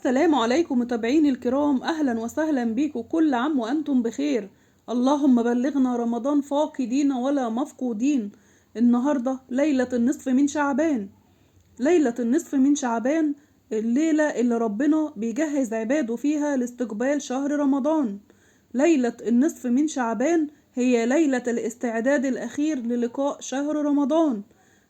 السلام عليكم متابعيني الكرام، أهلا وسهلا بيكم. كل عام وأنتم بخير. اللهم بلغنا رمضان فاقدين ولا مفقودين. النهاردة ليلة النصف من شعبان. ليلة النصف من شعبان الليلة اللي ربنا بيجهز عباده فيها لاستقبال شهر رمضان. ليلة النصف من شعبان هي ليلة الاستعداد الأخير للقاء شهر رمضان.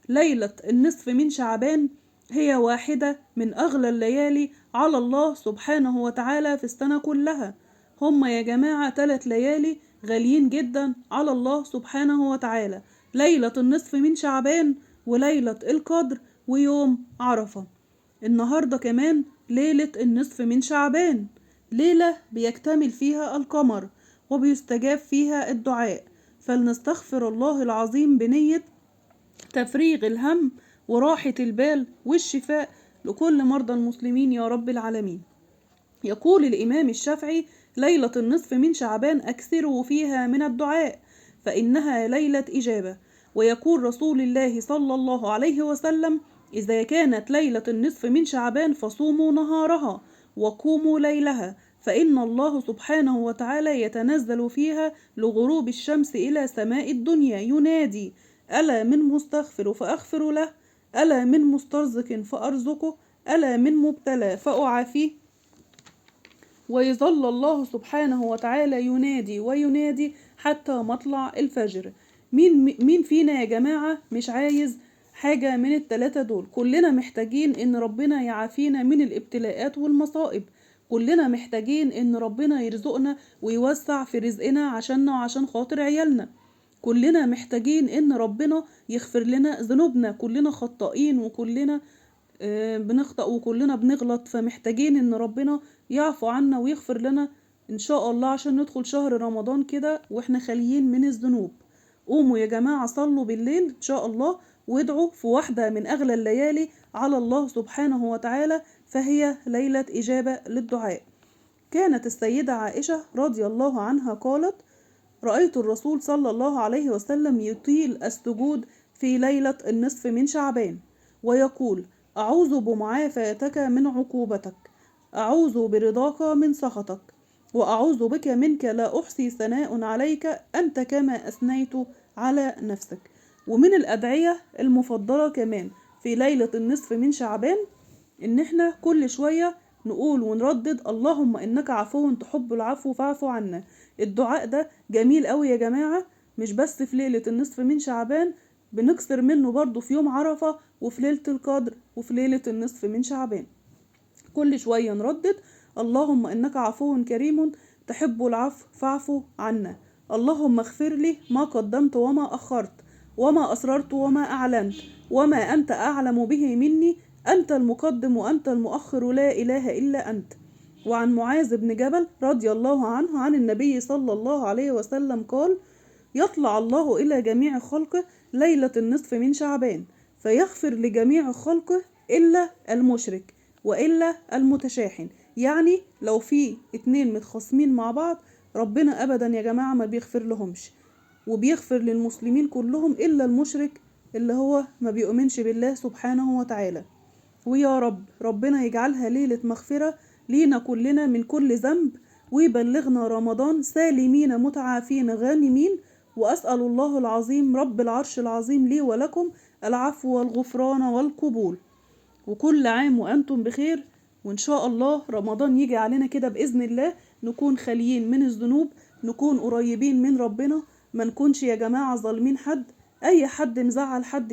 ليلة النصف من شعبان هي واحدة من أغلى الليالي على الله سبحانه وتعالى في السنة كلها. هم يا جماعة 3 ليالي غاليين جدا على الله سبحانه وتعالى: ليلة النصف من شعبان، وليلة القدر، ويوم عرفة. النهاردة كمان ليلة النصف من شعبان، ليلة بيكتمل فيها القمر وبيستجاب فيها الدعاء، فلنستغفر الله العظيم بنية تفريغ الهم وراحة البال والشفاء لكل مرضى المسلمين يا رب العالمين. يقول الإمام الشافعي: ليلة النصف من شعبان أكثروا فيها من الدعاء فإنها ليلة إجابة. ويقول رسول الله صلى الله عليه وسلم: إذا كانت ليلة النصف من شعبان فصوموا نهارها وقوموا ليلها، فإن الله سبحانه وتعالى يتنزل فيها لغروب الشمس إلى سماء الدنيا ينادي: ألا من مستغفر فأغفر له، ألا من مسترزق فأرزقه، ألا من مبتلى فأعافيه. ويظل الله سبحانه وتعالى ينادي وينادي حتى مطلع الفجر. مين فينا يا جماعة مش عايز حاجة من ال3 دول؟ كلنا محتاجين ان ربنا يعافينا من الابتلاءات والمصائب. كلنا محتاجين ان ربنا يرزقنا ويوسع في رزقنا عشاننا وعشان خاطر عيالنا. كلنا محتاجين ان ربنا يغفر لنا ذنوبنا. كلنا خطائين وكلنا بنخطأ وكلنا بنغلط، فمحتاجين ان ربنا يعفو عنا ويغفر لنا ان شاء الله عشان ندخل شهر رمضان كده واحنا خاليين من الذنوب. قوموا يا جماعة صلوا بالليل ان شاء الله وادعوا في واحدة من اغلى الليالي على الله سبحانه وتعالى، فهي ليلة إجابة للدعاء. كانت السيدة عائشة رضي الله عنها قالت: رأيت الرسول صلى الله عليه وسلم يطيل السجود في ليلة النصف من شعبان ويقول: أعوذ بمعافاتك من عقوبتك، أعوذ برضاك من سخطك، وأعوذ بك منك لا أحصي ثناء عليك أنت كما أثنيت على نفسك. ومن الأدعية المفضلة كمان في ليلة النصف من شعبان إن احنا كل شوية نقول ونردد: اللهم إنك عفو تحب العفو فاعف عنا. الدعاء ده جميل قوي يا جماعة، مش بس في ليلة النصف من شعبان، بنكسر منه برضو في يوم عرفة وفي ليلة القدر وفي ليلة النصف من شعبان. كل شوية نردد: اللهم إنك عفو كريم تحب العفو فاعف عنا. اللهم اغفر لي ما قدمت وما أخرت وما أسررت وما أعلنت وما أنت أعلم به مني، أنت المقدم وأنت المؤخر لا إله إلا أنت. وعن معاذ بن جبل رضي الله عنه عن النبي صلى الله عليه وسلم قال: يطلع الله إلى جميع خلقه ليلة النصف من شعبان فيغفر لجميع خلقه إلا المشرك وإلا المتشاحن. يعني لو في 2 متخاصمين مع بعض، ربنا أبدا يا جماعة ما بيغفر لهمش، وبيغفر للمسلمين كلهم إلا المشرك اللي هو ما بيؤمنش بالله سبحانه وتعالى. ويا رب ربنا يجعلها ليلة مغفرة لينا كلنا من كل ذنب، ويبلغنا رمضان سالمين متعافين غانمين. وأسأل الله العظيم رب العرش العظيم لي ولكم العفو والغفران والقبول. وكل عام وأنتم بخير، وإن شاء الله رمضان يجي علينا كده بإذن الله نكون خاليين من الذنوب، نكون قريبين من ربنا، ما نكونش يا جماعة ظالمين حد. أي حد مزعل حد